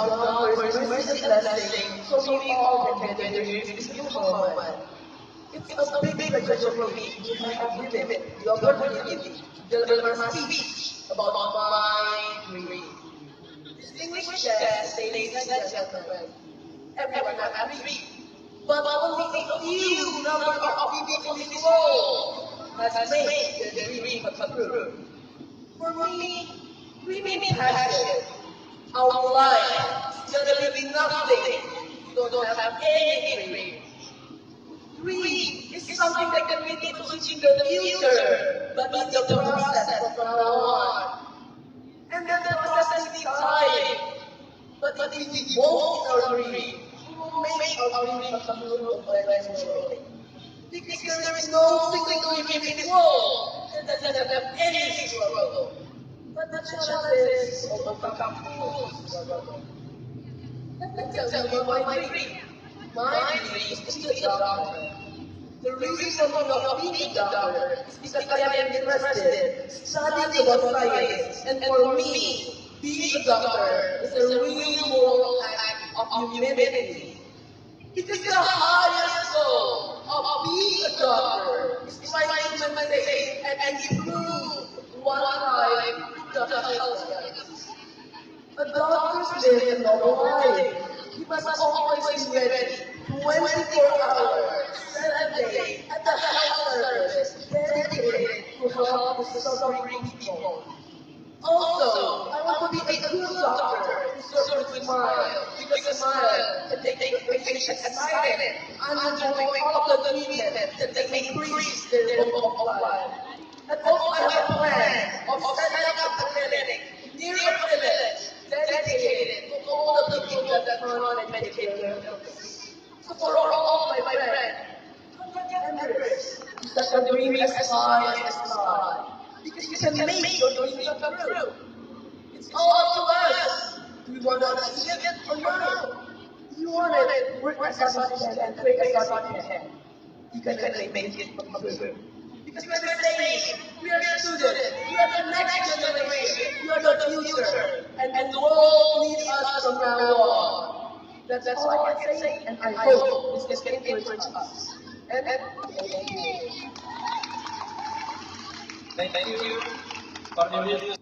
our God's mercy and blessing, so we all can gather here in this beautiful moment. It's a big pleasure for me to have given the opportunity to deliver my speech about my dream. Distinguished guests, ladies and gentlemen, everyone has a dream, but only a few number of people in this world has made their dream come true. For me, dreaming passion, our life is gonna be nothing. You don't have any dream. Dream is something that can be achieved in the future, but in the process from now on. And then the process takes time. But if we won't in our dream, we will make our dream come true eventually. Because there is no single dream in this world that doesn't have any struggle. But the challenge is to overcome full struggle. Let me tell you about my dream. My dream is to be a doctor. The reason for not being a doctor is because I am interested in studying about science, and for me, being a doctor is a real moral act of humanity. Because the highest goal of being a doctor is to find human safe and improve one life with the health. A doctor's live a normal life. He must always be ready 24 hours, 7 days at the health service dedicated to help the suffering people. Also, I want to be a good doctor who serves with smile, because a smile can take the patient excited and undergoing all of the treatment that may increase their hope of life. And also, I have a plan of setting up a clinic near a village dedicated to all the people that cannot medical illness. So for all my friends, remember that the dream is as high as the sky. Because you can make your dreams come true. It's all up to us. Do you want to achieve it or no? If you want it, work as hard as you can and pray as hard as you can. You can make it come true. Because we are the same. We are students. We are the next generation. We are the future. And the world needs us from now on. That's all I can say, and I hope this can encourage us. And thank you. Thank you, Cornelius.